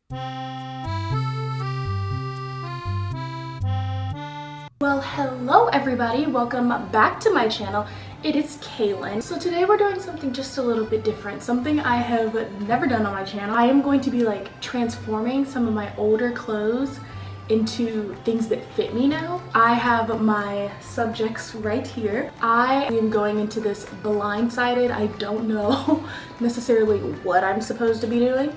Well, hello everybody, welcome back to my channel. It is Kaylin. So today we're doing something just a little bit different, something I have never done on my channel. I am going to be like transforming some of my older clothes into things that fit me now. I have my subjects right here. I am going into this blindsided. I don't know necessarily what I'm supposed to be doing,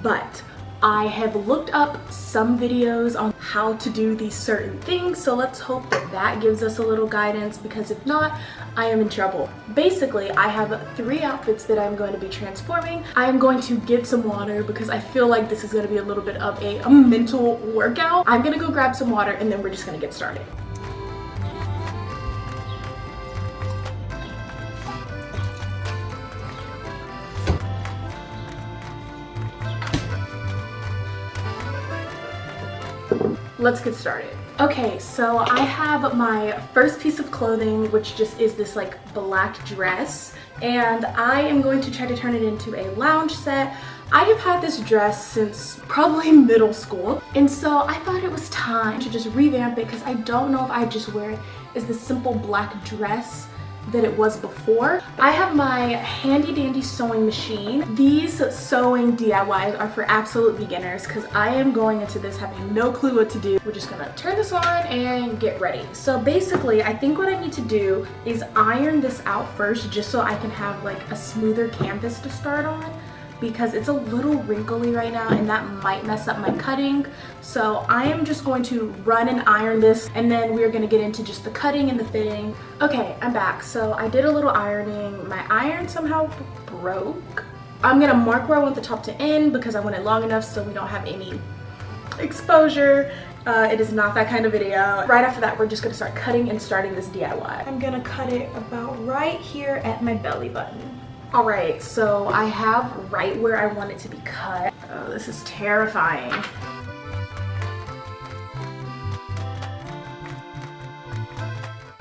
but I have looked up some videos on how to do these certain things, so let's hope that that gives us a little guidance, because if not, I am in trouble. Basically, I have 3 outfits that I'm going to be transforming. I am going to get some water because I feel like this is going to be a little bit of a mental workout. I'm going to go grab some water and then we're just going to get started. Let's get started. Okay, so I have my first piece of clothing, which just is this like black dress, and I am going to try to turn it into a lounge set. I have had this dress since probably middle school, and so I thought it was time to just revamp it because I don't know if I just wear it as the simple black dress that it was before. I have my handy dandy sewing machine. These sewing DIYs are for absolute beginners because I am going into this having no clue what to do. We're just gonna turn this on and get ready. So basically, I think what I need to do is iron this out first just so I can have like a smoother canvas to start on, because it's a little wrinkly right now and that might mess up my cutting. So I am just going to run and iron this, and then we're gonna get into just the cutting and the fitting. Okay, I'm back. So I did a little ironing. My iron somehow broke. I'm gonna mark where I want the top to end because I want it long enough so we don't have any exposure. It is not that kind of video. Right after that, we're just gonna start cutting and starting this DIY. I'm gonna cut it about right here at my belly button. All right, so I have right where I want it to be cut. Oh, this is terrifying.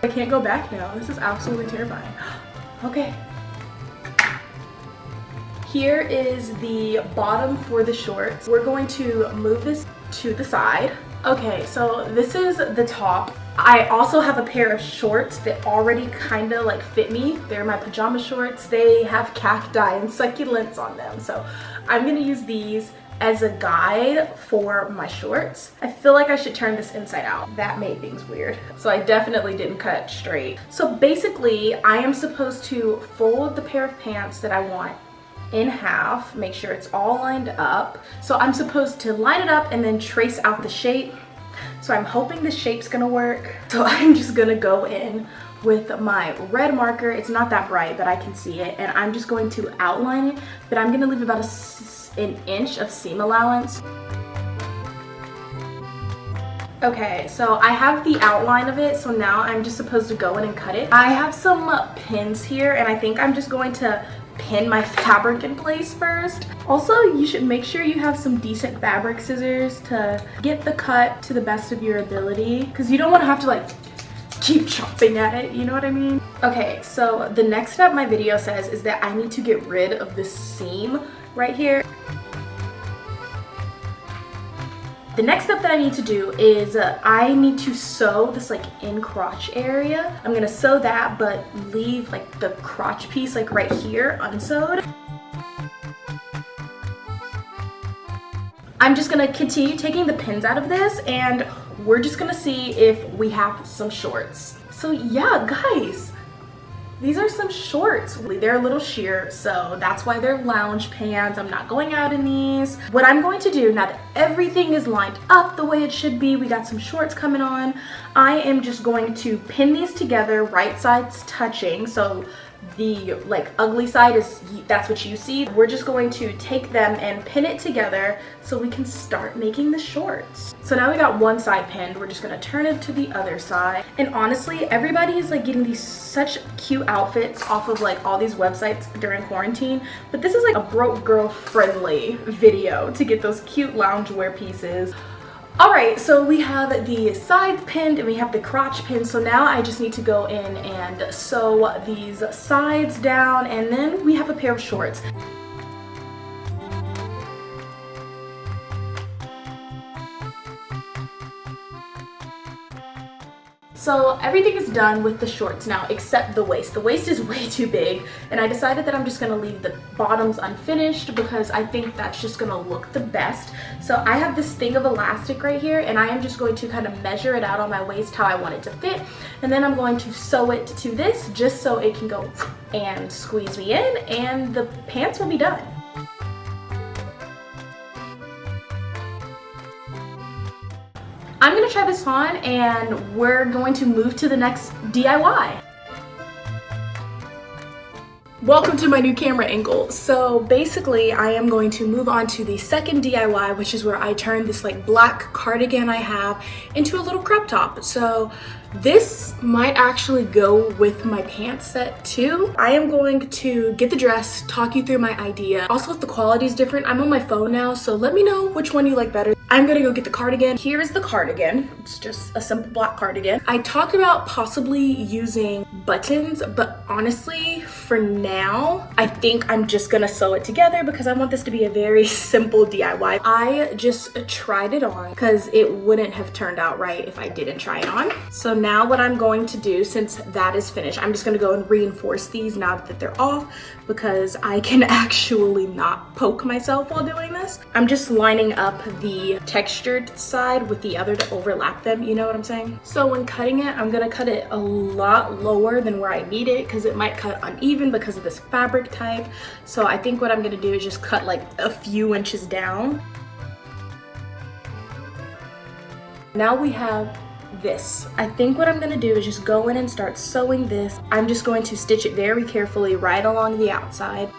I can't go back now. This is absolutely terrifying. Okay. Here is the bottom for the shorts. We're going to move this to the side. Okay, so this is the top. I also have a pair of shorts that already kind of like fit me. They're my pajama shorts. They have cacti and succulents on them. So I'm gonna use these as a guide for my shorts. I feel like I should turn this inside out. That made things weird. So I definitely didn't cut straight. So basically, I am supposed to fold the pair of pants that I want in half, make sure it's all lined up. So I'm supposed to line it up and then trace out the shape. So I'm hoping the shape's gonna work. So I'm just gonna go in with my red marker. It's not that bright, but I can see it. And I'm just going to outline it, but I'm gonna leave about an inch of seam allowance. Okay, so I have the outline of it, so now I'm just supposed to go in and cut it. I have some pins here, and I think I'm just going to pin my fabric in place first. Also, you should make sure you have some decent fabric scissors to get the cut to the best of your ability, because you don't want to have to like keep chopping at it, you know what I mean? Okay, so the next step my video says is that I need to get rid of this seam right here. The next step that I need to do is I need to sew this like in crotch area. I'm gonna sew that, but leave like the crotch piece like right here unsewed. I'm just gonna continue taking the pins out of this, and we're just gonna see if we have some shorts. So yeah, guys, these are some shorts. They're a little sheer, so that's why they're lounge pants. I'm not going out in these. What I'm going to do, now that everything is lined up the way it should be, we got some shorts coming on, I am just going to pin these together, right sides touching, so the like ugly side is, that's what you see. We're just going to take them and pin it together so we can start making the shorts. So now we got one side pinned, we're just gonna turn it to the other side. And honestly, everybody is like getting these such cute outfits off of like all these websites during quarantine, but this is like a broke girl friendly video to get those cute loungewear pieces. Alright, so we have the sides pinned and we have the crotch pinned, so now I just need to go in and sew these sides down, and then we have a pair of shorts. So everything is done with the shorts now except the waist. The waist is way too big, and I decided that I'm just gonna leave the bottoms unfinished because I think that's just gonna look the best. So I have this thing of elastic right here, and I am just going to kind of measure it out on my waist how I want it to fit, and then I'm going to sew it to this just so it can go and squeeze me in, and the pants will be done. I'm gonna try this on and we're going to move to the next DIY. Welcome to my new camera angle. So basically I am going to move on to the second DIY, which is where I turn this like black cardigan I have into a little crop top. So this might actually go with my pants set too. I am going to get the dress, talk you through my idea. Also, if the quality is different, I'm on my phone now, so let me know which one you like better. I'm gonna go get the cardigan. Here is the cardigan. It's just a simple black cardigan. I talked about possibly using buttons, but honestly, for now, I think I'm just gonna sew it together because I want this to be a very simple DIY. I just tried it on because it wouldn't have turned out right if I didn't try it on. So now what I'm going to do, since that is finished, I'm just gonna go and reinforce these now that they're off because I can actually not poke myself while doing this. I'm just lining up the textured side with the other to overlap them, you know what I'm saying? So when cutting it, I'm gonna cut it a lot lower than where I need it because it might cut uneven because of this fabric type. So I think what I'm gonna do is just cut like a few inches down. Now we have this. I think what I'm gonna do is just go in and start sewing this. I'm just going to stitch it very carefully right along the outside.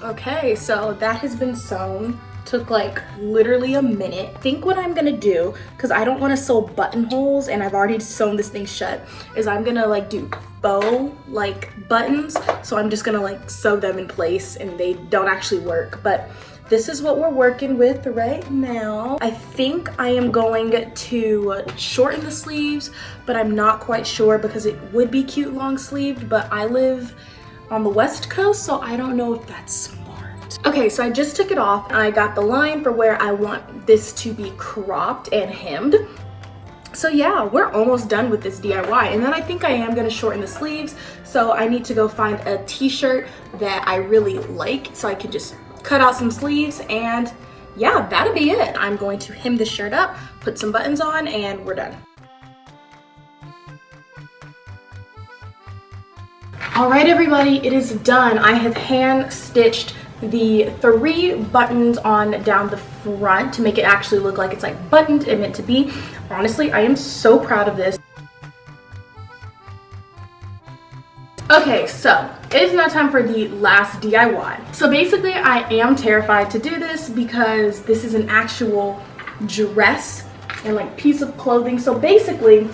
Okay, so that has been sewn. Took like literally a minute. I think what I'm gonna do, because I don't want to sew buttonholes and I've already sewn this thing shut, is I'm gonna like do faux like buttons. So I'm just gonna like sew them in place and they don't actually work. But this is what we're working with right now. I think I am going to shorten the sleeves, but I'm not quite sure because it would be cute long sleeved, but I live on the West Coast, so I don't know if that's smart. Okay, so I just took it off and I got the line for where I want this to be cropped and hemmed. So yeah, we're almost done with this DIY. And then I think I am gonna shorten the sleeves. So I need to go find a t-shirt that I really like so I can just cut out some sleeves, and yeah, that'll be it. I'm going to hem this shirt up, put some buttons on, and we're done. All right, everybody, it is done. I have hand stitched the 3 buttons on down the front to make it actually look like it's like buttoned and meant to be. Honestly, I am so proud of this. Okay, so it is now time for the last DIY. So basically I am terrified to do this because this is an actual dress and like piece of clothing. So basically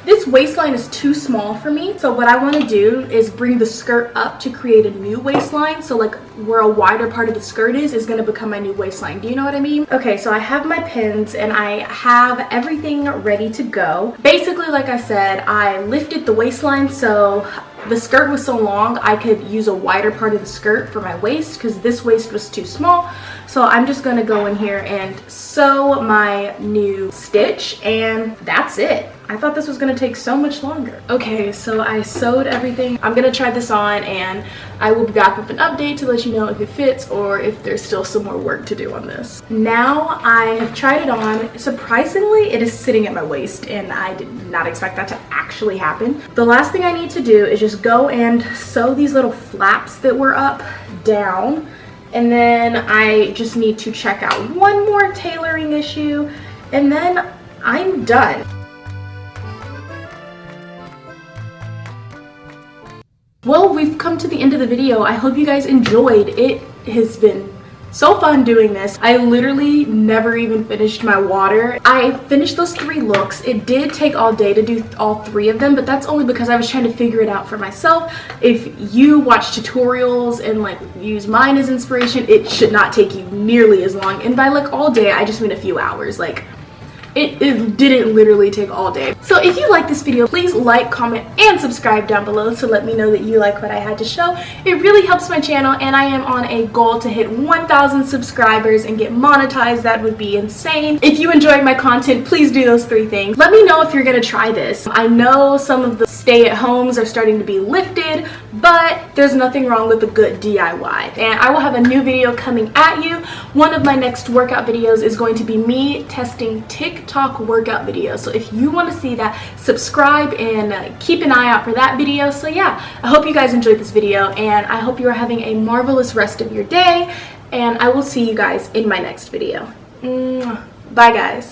this waistline is too small for me. So what I want to do is bring the skirt up to create a new waistline. So like where a wider part of the skirt is going to become my new waistline. Do you know what I mean? Okay, so I have my pins and I have everything ready to go. Basically, like I said, I lifted the waistline so the skirt was so long I could use a wider part of the skirt for my waist because this waist was too small. So I'm just gonna go in here and sew my new stitch, and that's it. I thought this was gonna take so much longer. Okay, so I sewed everything. I'm gonna try this on and I will be back with an update to let you know if it fits or if there's still some more work to do on this. Now I have tried it on. Surprisingly, it is sitting at my waist and I did not expect that to actually happen. The last thing I need to do is just go and sew these little flaps that were up down. And then I just need to check out one more tailoring issue and then I'm done. Well, we've come to the end of the video. I hope you guys enjoyed. It has been so fun doing this. I literally never even finished my water. I finished those 3 looks. It did take all day to do all 3 of them, but that's only because I was trying to figure it out for myself. If you watch tutorials and like use mine as inspiration, it should not take you nearly as long. And by like all day, I just mean a few hours. Like it didn't literally take all day. So if you like this video, please like, comment, and subscribe down below to let me know that you like what I had to show. It really helps my channel, and I am on a goal to hit 1,000 subscribers and get monetized. That would be insane. If you enjoyed my content, please do those 3 things. Let me know if you're gonna try this. I know some of the stay-at-homes are starting to be lifted, but there's nothing wrong with a good DIY. And I will have a new video coming at you. One of my next workout videos is going to be me testing TikTok workout videos. So if you want to see that, subscribe and keep an eye out for that video. So yeah, I hope you guys enjoyed this video, and I hope you are having a marvelous rest of your day, and I will see you guys in my next video. Bye guys.